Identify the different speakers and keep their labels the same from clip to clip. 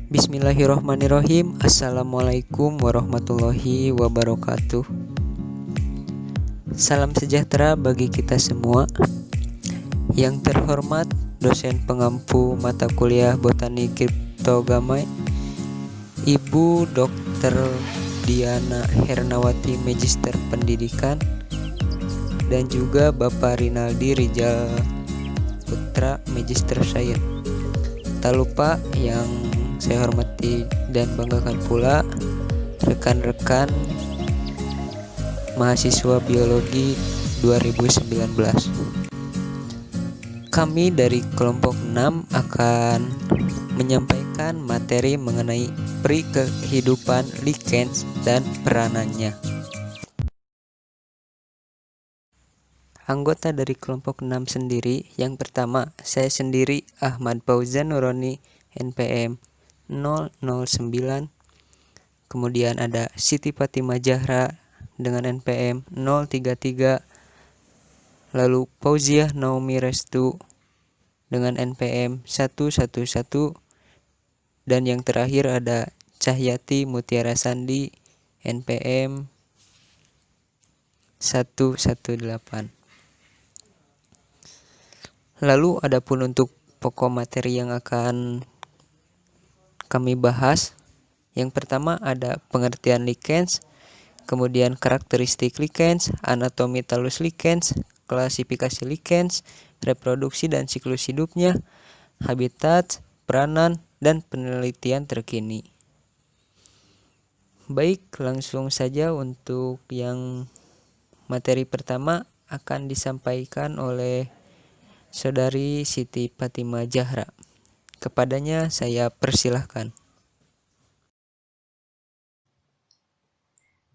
Speaker 1: Bismillahirrohmanirrohim. Assalamualaikum warahmatullahi wabarakatuh. Salam sejahtera bagi kita semua. Yang terhormat dosen pengampu mata kuliah Botani Kriptogama, Ibu Dr. Diana Hernawati, Magister Pendidikan, dan juga Bapak Rinaldi Rijal Putra, Magister Sains. Tak lupa yang saya hormati dan banggakan pula rekan-rekan mahasiswa biologi 2019. Kami dari kelompok 6 akan menyampaikan materi mengenai peri kehidupan lichens dan peranannya. Anggota dari kelompok 6 sendiri, yang pertama saya sendiri Ahmad Fauzan Nuroni, NPM 009. Kemudian ada Siti Fatimah Zahra dengan NPM 033. Lalu Fauziah Naomi Restu dengan NPM 111. Dan yang terakhir ada Cahyati Mutiara Sandi, NPM 118. Lalu adapun untuk pokok materi yang akan kami bahas, yang pertama ada pengertian lichens, kemudian karakteristik lichens, anatomi talus lichens, klasifikasi lichens, reproduksi dan siklus hidupnya, habitat, peranan, dan penelitian terkini. Baik, langsung saja untuk yang materi pertama akan disampaikan oleh Saudari Siti Fatimah Zahra. Kepadanya saya persilahkan.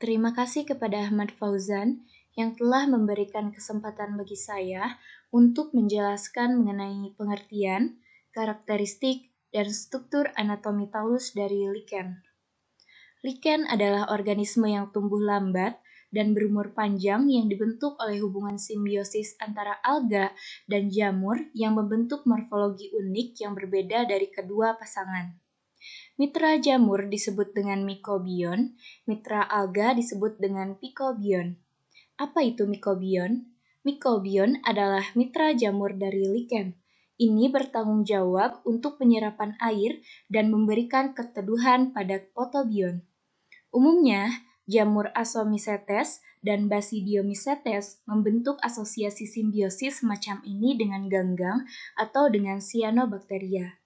Speaker 2: Terima kasih kepada Ahmad Fauzan yang telah memberikan kesempatan bagi saya untuk menjelaskan mengenai pengertian, karakteristik, dan struktur anatomi talus dari lichen. Lichen adalah organisme yang tumbuh lambat dan berumur panjang yang dibentuk oleh hubungan simbiosis antara alga dan jamur yang membentuk morfologi unik yang berbeda dari kedua pasangan. Mitra jamur disebut dengan mikobion, mitra alga disebut dengan pikobion. Apa itu mikobion? Mikobion adalah mitra jamur dari lichen. Ini bertanggung jawab untuk penyerapan air dan memberikan keteduhan pada fotobion. Umumnya, jamur Asomycetes dan Basidiomycetes membentuk asosiasi simbiosis semacam ini dengan ganggang atau dengan cyanobacteria.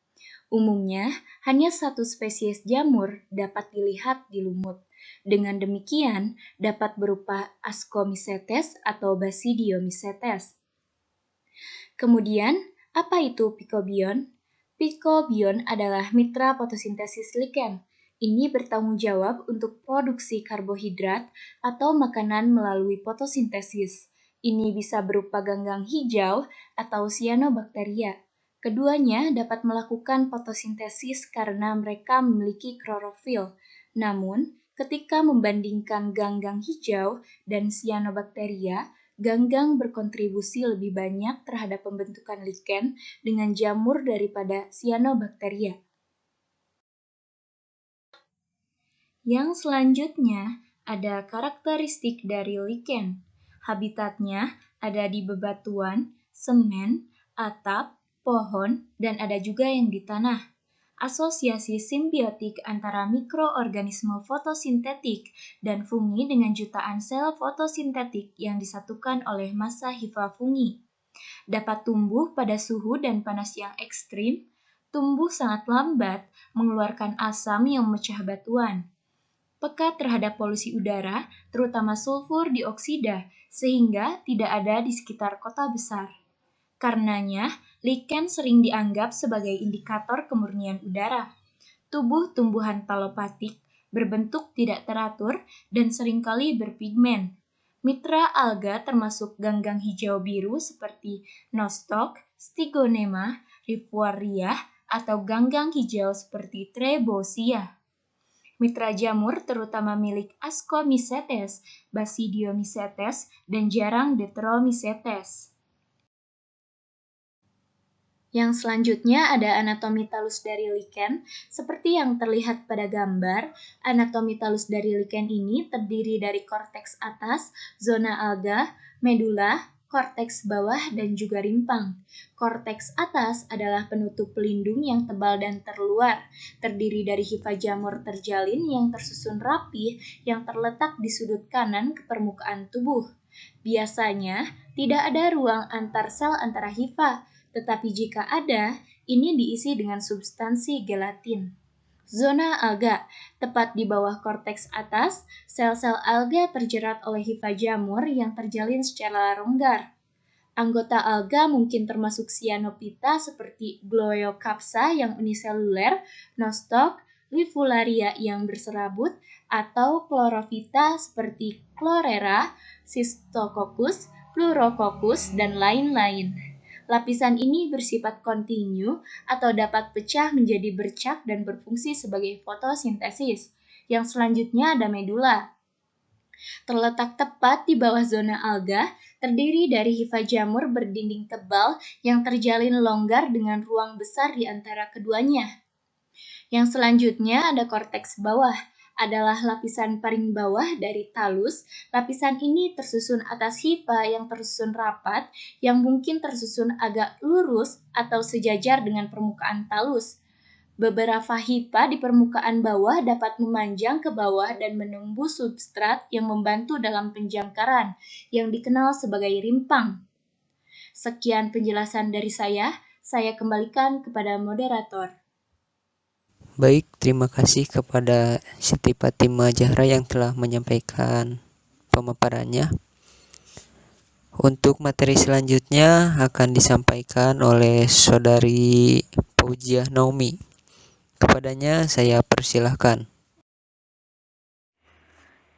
Speaker 2: Umumnya, hanya satu spesies jamur dapat dilihat di lumut. Dengan demikian, dapat berupa Ascomycetes atau Basidiomycetes. Kemudian, apa itu pikobion? Pikobion adalah mitra fotosintesis lichen. Ini bertanggung jawab untuk produksi karbohidrat atau makanan melalui fotosintesis. Ini bisa berupa ganggang hijau atau cyanobacteria. Keduanya dapat melakukan fotosintesis karena mereka memiliki klorofil. Namun, ketika membandingkan ganggang hijau dan cyanobacteria, ganggang berkontribusi lebih banyak terhadap pembentukan lichen dengan jamur daripada cyanobacteria. Yang selanjutnya ada karakteristik dari lichen. Habitatnya ada di bebatuan, semen, atap, pohon, dan ada juga yang di tanah. Asosiasi simbiotik antara mikroorganisme fotosintetik dan fungi dengan jutaan sel fotosintetik yang disatukan oleh massa hifa fungi. Dapat tumbuh pada suhu dan panas yang ekstrim, tumbuh sangat lambat, mengeluarkan asam yang memecah batuan. Peka terhadap polusi udara, terutama sulfur dioksida, sehingga tidak ada di sekitar kota besar. Karenanya, lichen sering dianggap sebagai indikator kemurnian udara. Tubuh tumbuhan talopatik berbentuk tidak teratur dan seringkali berpigmen. Mitra alga termasuk ganggang hijau biru seperti nostoc, stigonema, rifuaria, atau ganggang hijau seperti trebosia. Mitra jamur terutama milik Ascomycetes, Basidiomycetes, dan jarang Deuteromycetes. Yang selanjutnya ada anatomi talus dari lichen. Seperti yang terlihat pada gambar, anatomi talus dari lichen ini terdiri dari korteks atas, zona alga, medula, korteks bawah, dan juga rimpang. Korteks atas adalah penutup pelindung yang tebal dan terluar, terdiri dari hifa jamur terjalin yang tersusun rapi yang terletak di sudut kanan ke permukaan tubuh. Biasanya, tidak ada ruang antar sel antara hifa, tetapi jika ada, ini diisi dengan substansi gelatin. Zona alga, tepat di bawah korteks atas, sel-sel alga terjerat oleh hifa jamur yang terjalin secara longgar. Anggota alga mungkin termasuk cyanophyta seperti Gloeocapsa yang uniseluler, nostoc, Livularia yang berserabut, atau Chlorophyta seperti Chlorella, Schistococcus, Pleurococcus, dan lain-lain. Lapisan ini bersifat kontinu atau dapat pecah menjadi bercak dan berfungsi sebagai fotosintesis. Yang selanjutnya ada medula. Terletak tepat di bawah zona alga, terdiri dari hifa jamur berdinding tebal yang terjalin longgar dengan ruang besar di antara keduanya. Yang selanjutnya ada korteks bawah, adalah lapisan paling bawah dari talus. Lapisan ini tersusun atas hifa yang tersusun rapat, yang mungkin tersusun agak lurus atau sejajar dengan permukaan talus. Beberapa hifa di permukaan bawah dapat memanjang ke bawah dan menembus substrat yang membantu dalam penjangkaran, yang dikenal sebagai rimpang. Sekian penjelasan dari saya kembalikan kepada moderator.
Speaker 1: Baik, terima kasih kepada Siti Fatimah Zahra yang telah menyampaikan pemaparannya. Untuk materi selanjutnya akan disampaikan oleh Saudari Fauziah Naomi. Kepadanya saya persilahkan.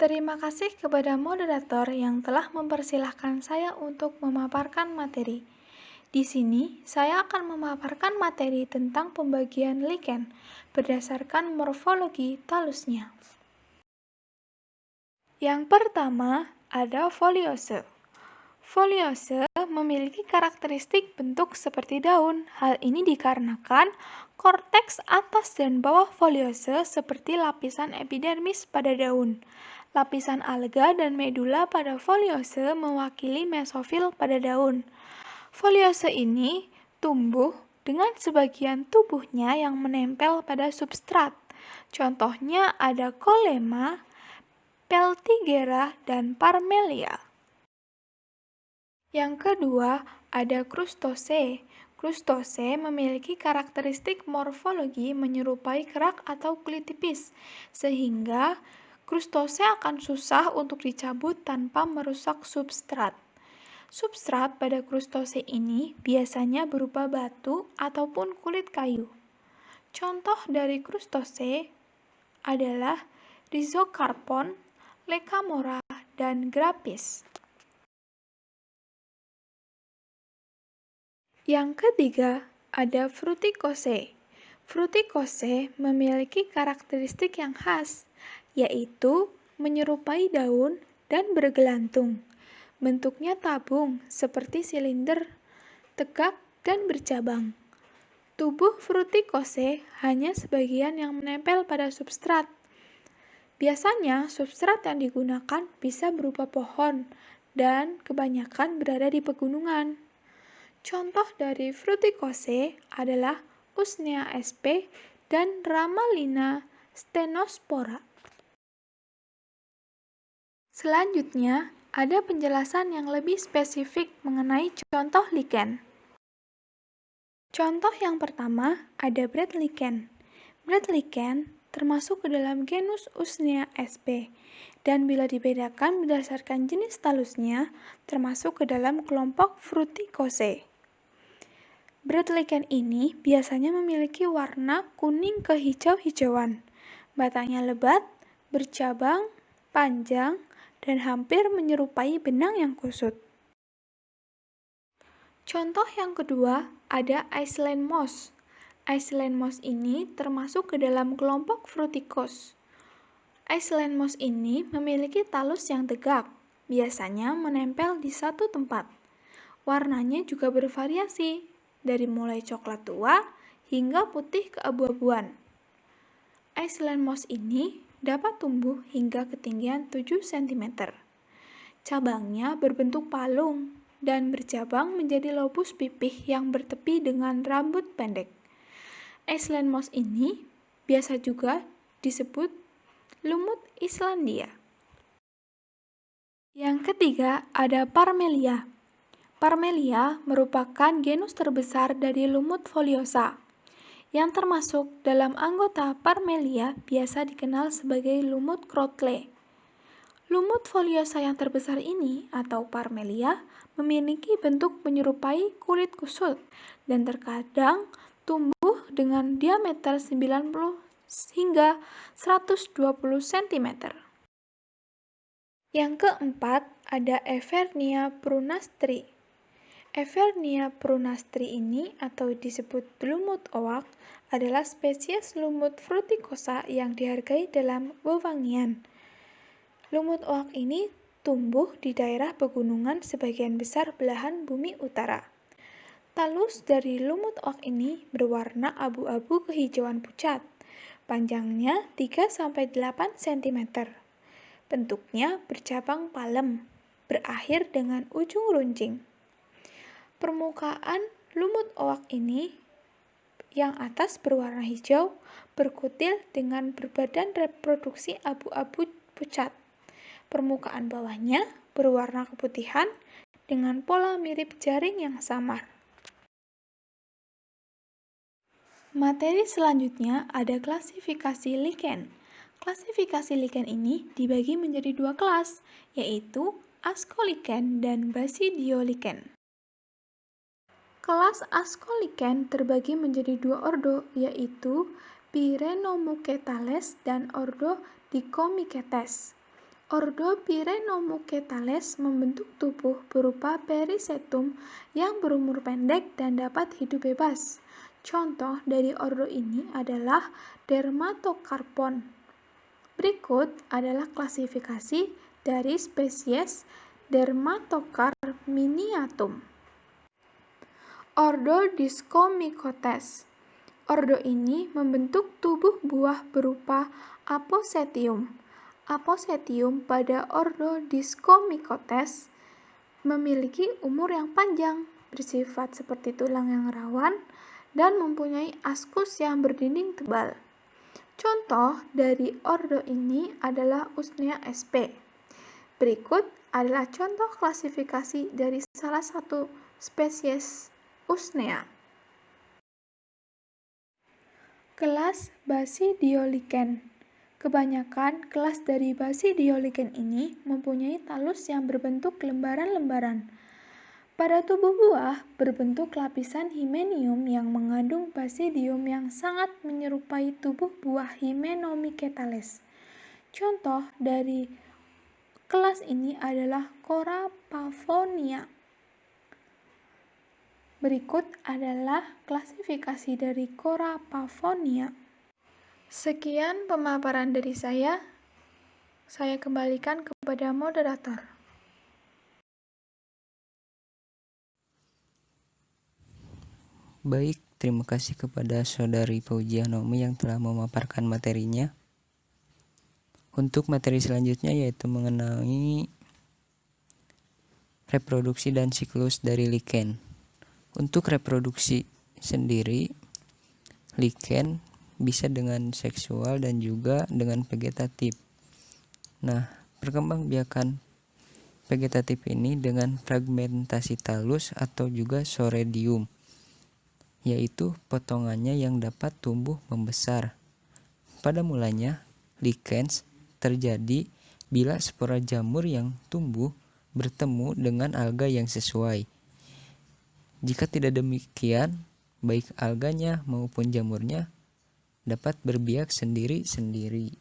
Speaker 3: Terima kasih kepada moderator yang telah mempersilahkan saya untuk memaparkan materi. Di sini, saya akan memaparkan materi tentang pembagian lichen berdasarkan morfologi talusnya. Yang pertama, ada foliose. Foliose memiliki karakteristik bentuk seperti daun. Hal ini dikarenakan korteks atas dan bawah foliose seperti lapisan epidermis pada daun. Lapisan alga dan medula pada foliose mewakili mesofil pada daun. Foliose ini tumbuh dengan sebagian tubuhnya yang menempel pada substrat. Contohnya ada Collema, Peltigera, dan Parmelia. Yang kedua, ada krustose. Krustose memiliki karakteristik morfologi menyerupai kerak atau kulit tipis, sehingga krustose akan susah untuk dicabut tanpa merusak substrat. Substrat pada krustose ini biasanya berupa batu ataupun kulit kayu. Contoh dari krustose adalah Rhizocarpon, Lecamora, dan Graphis. Yang ketiga, ada Fruticose. Fruticose memiliki karakteristik yang khas, yaitu menyerupai daun dan bergelantung. Bentuknya tabung seperti silinder, tegak dan bercabang. Tubuh Fruticose hanya sebagian yang menempel pada substrat. Biasanya substrat yang digunakan bisa berupa pohon dan kebanyakan berada di pegunungan. Contoh dari Fruticose adalah Usnea sp dan Ramalina stenospora. Selanjutnya, ada penjelasan yang lebih spesifik mengenai contoh lichen. Contoh yang pertama ada bread lichen. Bread lichen termasuk ke dalam genus Usnea sp, dan bila dibedakan berdasarkan jenis talusnya, termasuk ke dalam kelompok Fruticose. Bread lichen ini biasanya memiliki warna kuning kehijau-hijauan. Batangnya lebat, bercabang, panjang, dan hampir menyerupai benang yang kusut. Contoh yang kedua ada Iceland moss. Iceland moss ini termasuk ke dalam kelompok Fruticose. Iceland moss ini memiliki talus yang tegak, biasanya menempel di satu tempat. Warnanya juga bervariasi. dari mulai coklat tua hingga putih keabu-abuan. Iceland moss ini dapat tumbuh hingga ketinggian 7 cm. Cabangnya berbentuk palung dan bercabang menjadi lobus pipih yang bertepi dengan rambut pendek. Iceland moss ini biasa juga disebut lumut Islandia. Yang ketiga ada Parmelia. Parmelia merupakan genus terbesar dari lumut foliosa, yang termasuk dalam anggota Parmelia biasa dikenal sebagai lumut Crowley. Lumut foliosa yang terbesar ini atau Parmelia memiliki bentuk menyerupai kulit kusut dan terkadang tumbuh dengan diameter 90 hingga 120 cm. Yang keempat ada Evernia prunastri. Evernia prunastri ini atau disebut lumut oak adalah spesies lumut fruticosa yang dihargai dalam wewangian. Lumut oak ini tumbuh di daerah pegunungan sebagian besar belahan bumi utara. Talus dari lumut oak ini berwarna abu-abu kehijauan pucat, panjangnya 3-8 cm. Bentuknya bercabang palem, berakhir dengan ujung runcing. Permukaan lumut oak ini yang atas berwarna hijau, berkutil dengan berbadan reproduksi abu-abu pucat. Permukaan bawahnya berwarna keputihan dengan pola mirip jaring yang samar. Materi selanjutnya ada klasifikasi lichen. Klasifikasi lichen ini dibagi menjadi 2 kelas, yaitu Ascolichen dan Basidiolichen. Kelas Ascolichen terbagi menjadi 2 ordo, yaitu Pyreneomucetales dan ordo Dicomicetes. Ordo Pyreneomucetales membentuk tubuh berupa perisetum yang berumur pendek dan dapat hidup bebas. Contoh dari ordo ini adalah Dermatocarpon. Berikut adalah klasifikasi dari spesies Dermatocarp miniatum. Ordo Discomicotes. Ordo ini membentuk tubuh buah berupa aposetium. Aposetium pada ordo Discomicotes memiliki umur yang panjang, bersifat seperti tulang yang rawan, dan mempunyai askus yang berdinding tebal. Contoh dari ordo ini adalah Usnea sp. Berikut adalah contoh klasifikasi dari salah satu spesies Usnea. Kelas Basidiolichen. Kebanyakan kelas dari Basidiolichen ini mempunyai talus yang berbentuk lembaran-lembaran. Pada tubuh buah berbentuk lapisan himenium yang mengandung basidium yang sangat menyerupai tubuh buah Hymenomycetales. Contoh dari kelas ini adalah Corapavonia. Berikut adalah klasifikasi dari Corapavonia. Sekian pemaparan dari saya kembalikan kepada moderator.
Speaker 1: Baik, terima kasih kepada Saudari Fauzia Naomi yang telah memaparkan materinya. Untuk materi selanjutnya yaitu mengenai reproduksi dan siklus dari lichen. Untuk reproduksi sendiri, lichen bisa dengan seksual dan juga dengan vegetatif. Nah, perkembangbiakan vegetatif ini dengan fragmentasi talus atau juga soredium, yaitu potongannya yang dapat tumbuh membesar. Pada mulanya, lichens terjadi bila spora jamur yang tumbuh bertemu dengan alga yang sesuai. Jika tidak demikian, baik alganya maupun jamurnya dapat berbiak sendiri-sendiri.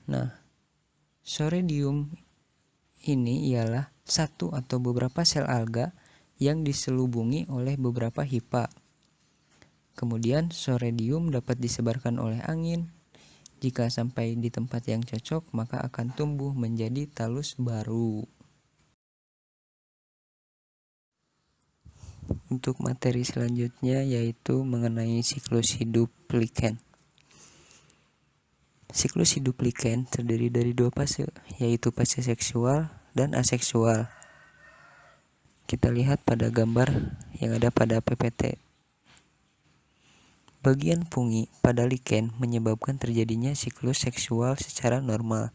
Speaker 1: Nah, soredium ini ialah satu atau beberapa sel alga yang diselubungi oleh beberapa hifa. Kemudian soredium dapat disebarkan oleh angin. Jika sampai di tempat yang cocok, maka akan tumbuh menjadi talus baru. untuk materi selanjutnya yaitu mengenai siklus hidup lichen. Siklus hidup lichen terdiri dari dua fase, yaitu fase seksual dan aseksual. Kita lihat pada gambar yang ada pada PPT. Bagian fungi pada lichen menyebabkan terjadinya siklus seksual secara normal.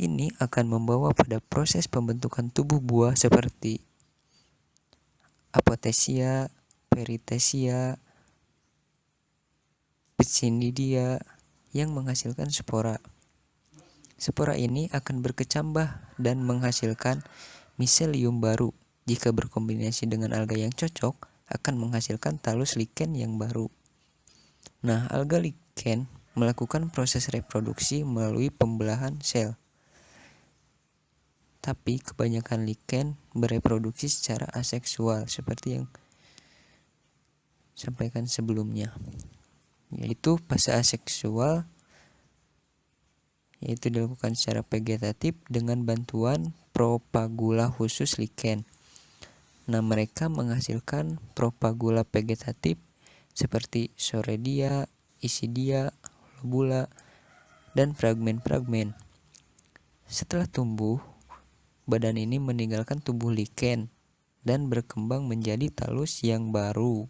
Speaker 1: Ini akan membawa pada proses pembentukan tubuh buah seperti apothecia, perithecia, psinidia yang menghasilkan spora. Spora ini akan berkecambah dan menghasilkan miselium baru. Jika berkombinasi dengan alga yang cocok, akan menghasilkan talus lichen yang baru. Nah, alga lichen melakukan proses reproduksi melalui pembelahan sel. Tapi kebanyakan lichen bereproduksi secara aseksual seperti yang sampaikan sebelumnya. Yaitu fase aseksual yaitu dilakukan secara vegetatif dengan bantuan propagula khusus lichen. Nah, mereka menghasilkan propagula vegetatif seperti soredia, isidia, lobula, dan fragmen-fragmen. Setelah tumbuh, badan ini meninggalkan tubuh lichen dan berkembang menjadi talus yang baru.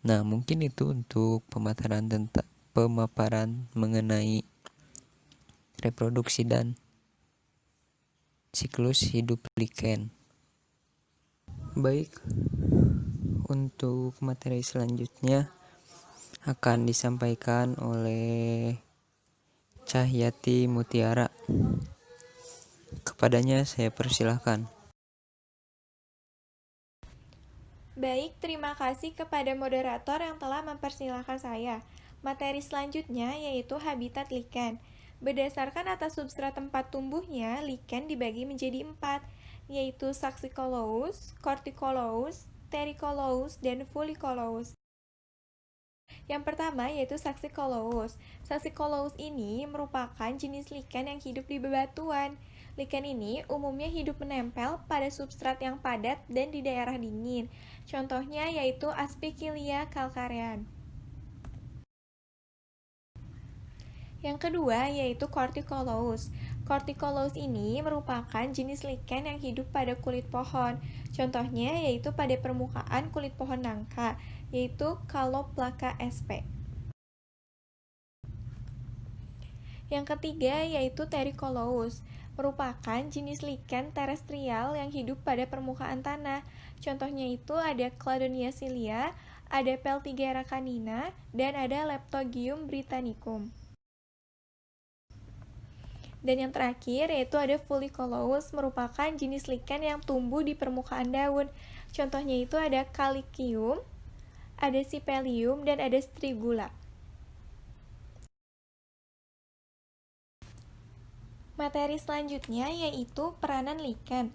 Speaker 1: Nah, mungkin itu untuk pemaparan mengenai reproduksi dan siklus hidup lichen. Baik, untuk materi selanjutnya akan disampaikan oleh Cahyati Mutiara. Kepadanya saya persilahkan.
Speaker 3: Baik, terima kasih kepada moderator yang telah mempersilahkan saya. Materi selanjutnya yaitu habitat lichen. Berdasarkan atas substrat tempat tumbuhnya, lichen dibagi menjadi 4, yaitu Saxicolaus, Corticolous, Terricolous, dan Fulicolous. Yang pertama yaitu Saxicolaus. Saxicolaus ini merupakan jenis lichen yang hidup di bebatuan. Lichen ini umumnya hidup menempel pada substrat yang padat dan di daerah dingin. Contohnya yaitu Aspikilia calcarean. Yang kedua yaitu Corticolous. Corticolous ini merupakan jenis lichen yang hidup pada kulit pohon. Contohnya yaitu pada permukaan kulit pohon nangka, yaitu Caloplaca sp. Yang ketiga yaitu Terricolous, merupakan jenis lichen terestrial yang hidup pada permukaan tanah. Contohnya itu ada Cladonia cilia, ada Peltigera canina, dan ada Leptogium britannicum. Dan yang terakhir yaitu ada Fulicolous, merupakan jenis lichen yang tumbuh di permukaan daun. Contohnya itu ada Calicium, ada Sipelium, dan ada Strigula. Materi selanjutnya yaitu peranan lichen.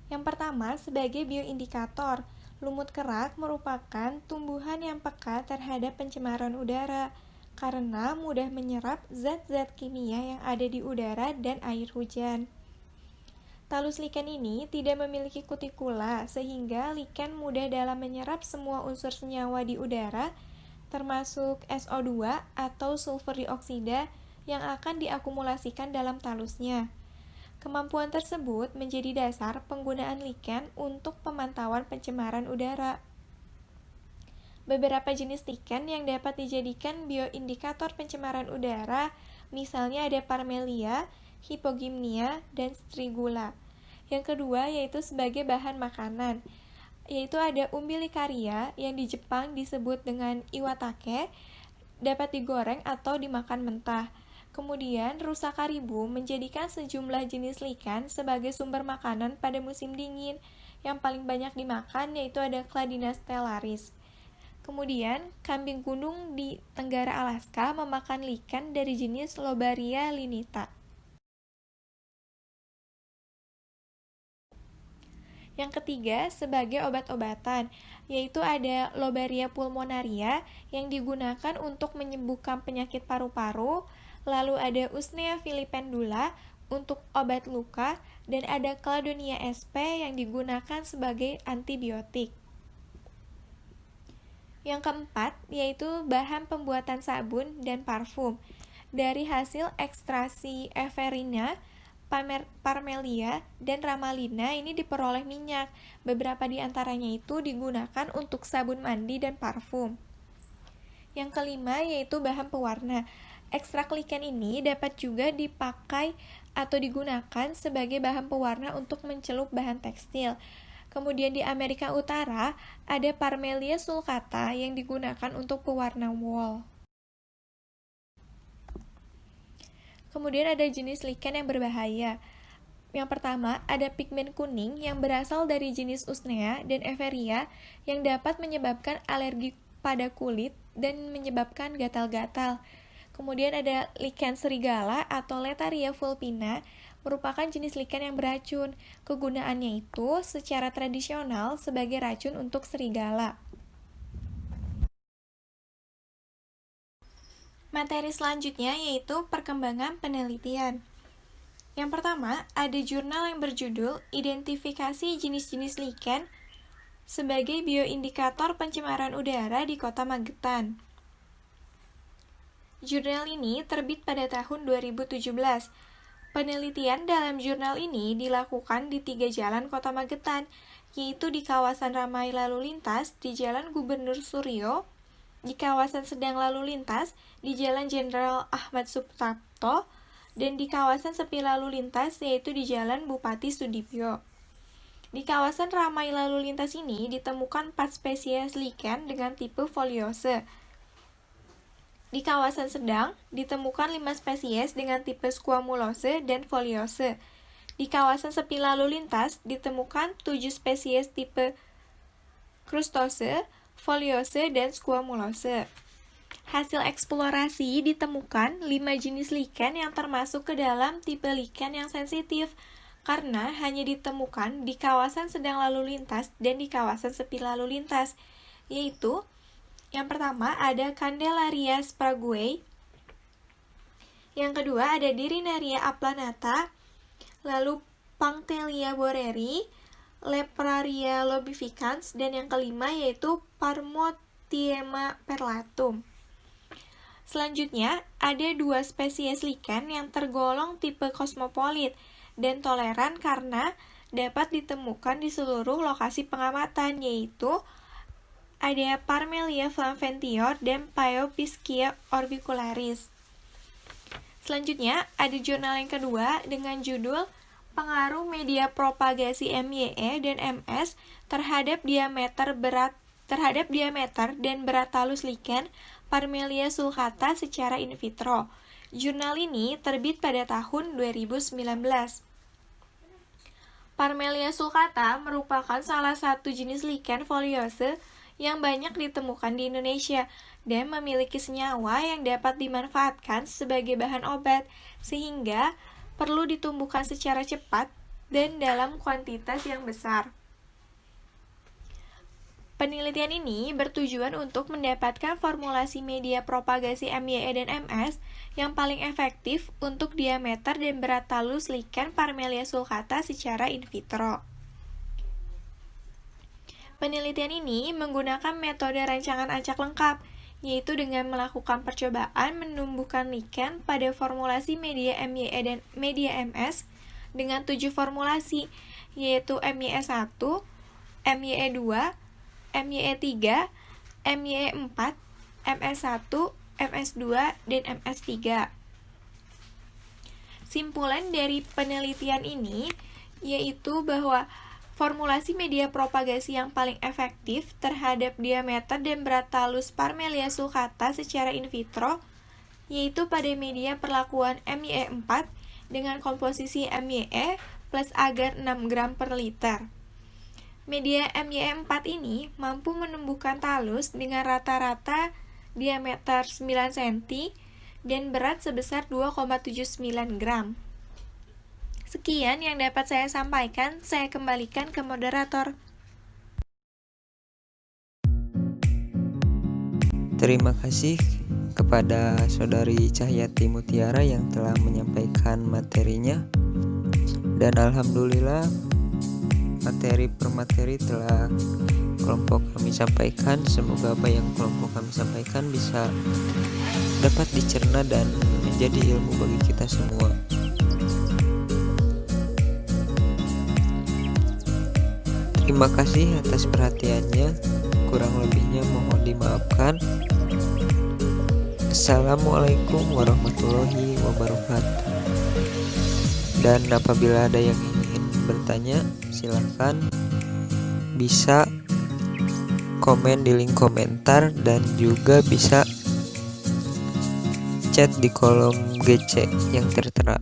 Speaker 3: Yang pertama sebagai bioindikator. Lumut kerak merupakan tumbuhan yang peka terhadap pencemaran udara karena mudah menyerap zat-zat kimia yang ada di udara dan air hujan. Talus lichen ini tidak memiliki kutikula sehingga lichen mudah dalam menyerap semua unsur senyawa di udara termasuk SO2 atau sulfur dioksida yang akan diakumulasikan dalam talusnya. Kemampuan tersebut menjadi dasar penggunaan lichen untuk pemantauan pencemaran udara. Beberapa jenis lichen yang dapat dijadikan bioindikator pencemaran udara, misalnya ada Parmelia, Hypogymnia, dan Strigula. Yang kedua yaitu sebagai bahan makanan, yaitu ada Umbilicaria yang di Jepang disebut dengan iwatake, dapat digoreng atau dimakan mentah. Kemudian rusa karibu menjadikan sejumlah jenis lichen sebagai sumber makanan pada musim dingin. Yang paling banyak dimakan yaitu ada Cladina stellaris. Kemudian kambing gunung di Tenggara Alaska memakan lichen dari jenis Lobaria linita. Yang ketiga sebagai obat-obatan, yaitu ada Lobaria pulmonaria yang digunakan untuk menyembuhkan penyakit paru-paru, lalu ada Usnea filipendula untuk obat luka, dan ada Cladonia sp yang digunakan sebagai antibiotik. Yang keempat, yaitu bahan pembuatan sabun dan parfum. Dari hasil ekstraksi Everina, Parmelia, dan Ramalina ini diperoleh minyak. Beberapa di antaranya itu digunakan untuk sabun mandi dan parfum. Yang kelima, yaitu bahan pewarna. Ekstrak lichen ini dapat juga dipakai atau digunakan sebagai bahan pewarna untuk mencelup bahan tekstil. Kemudian di Amerika Utara, ada Parmelia sulcata yang digunakan untuk pewarna wol. Kemudian ada jenis lichen yang berbahaya. Yang pertama, ada pigmen kuning yang berasal dari jenis Usnea dan Everia yang dapat menyebabkan alergi pada kulit dan menyebabkan gatal-gatal. Kemudian ada lichen serigala atau Letaria vulpina, merupakan jenis lichen yang beracun. Kegunaannya itu secara tradisional sebagai racun untuk serigala. Materi selanjutnya yaitu perkembangan penelitian. Yang pertama, ada jurnal yang berjudul Identifikasi Jenis-Jenis Lichen sebagai Bioindikator Pencemaran Udara di Kota Magetan. Jurnal ini terbit pada tahun 2017. Penelitian dalam jurnal ini dilakukan di 3 jalan Kota Magetan, yaitu di kawasan ramai lalu lintas di Jalan Gubernur Suryo, di kawasan sedang lalu lintas di Jalan Jenderal Ahmad Suprapto, dan di kawasan sepi lalu lintas yaitu di Jalan Bupati Sudipyo. Di kawasan ramai lalu lintas ini ditemukan 4 spesies lichen dengan tipe foliose. Di kawasan sedang ditemukan 5 spesies dengan tipe squamulose dan foliose. Di kawasan sepi lalu lintas ditemukan 7 spesies tipe crustose, foliose, dan squamulose. Hasil eksplorasi ditemukan 5 jenis lichen yang termasuk ke dalam tipe lichen yang sensitif karena hanya ditemukan di kawasan sedang lalu lintas dan di kawasan sepi lalu lintas, yaitu yang pertama ada Candelaria spraguei, yang kedua ada Dirinaria aplanata, lalu Punctelia boreri, Lepraria lobificans, dan yang kelima yaitu Parmothiema perlatum. Selanjutnya, ada 2 spesies lichen yang tergolong tipe kosmopolit dan toleran karena dapat ditemukan di seluruh lokasi pengamatan, yaitu ada Parmelia flamventior dan Paeopiscia orbicularis. Selanjutnya, ada jurnal yang kedua dengan judul Pengaruh Media Propagasi MYE dan MS terhadap diameter dan berat talus lichen Parmelia sulcata secara in vitro. Jurnal ini terbit pada tahun 2019. Parmelia sulcata merupakan salah satu jenis lichen foliose yang banyak ditemukan di Indonesia dan memiliki senyawa yang dapat dimanfaatkan sebagai bahan obat, sehingga perlu ditumbuhkan secara cepat dan dalam kuantitas yang besar. Penelitian ini bertujuan untuk mendapatkan formulasi media propagasi MYE dan MS yang paling efektif untuk diameter dan berat talus lichen Parmelia sulcata secara in vitro. Penelitian ini menggunakan metode rancangan acak lengkap, yaitu dengan melakukan percobaan menumbuhkan lichen pada formulasi media MYE dan media MS dengan 7 formulasi, yaitu MYE1, MYE2, MYE3, MYE4, MS1, MS2, dan MS3. Simpulan dari penelitian ini yaitu bahwa formulasi media propagasi yang paling efektif terhadap diameter dan berat talus Parmelia sulcata secara in vitro yaitu pada media perlakuan MYE4 dengan komposisi MYE plus agar 6 gram per liter. Media MYE4 ini mampu menumbuhkan talus dengan rata-rata diameter 9 cm dan berat sebesar 2,79 gram. Sekian yang dapat saya sampaikan, saya kembalikan ke moderator.
Speaker 1: Terima kasih kepada Saudari Cahyati Mutiara yang telah menyampaikan materinya. Dan alhamdulillah materi per materi telah kelompok kami sampaikan. Semoga apa yang kelompok kami sampaikan bisa dapat dicerna dan menjadi ilmu bagi kita semua. Terima kasih atas perhatiannya. Kurang lebihnya mohon dimaafkan. Assalamualaikum warahmatullahi wabarakatuh. Dan apabila ada yang ingin bertanya, silahkan bisa komen di link komentar dan juga bisa chat di kolom GC yang tertera.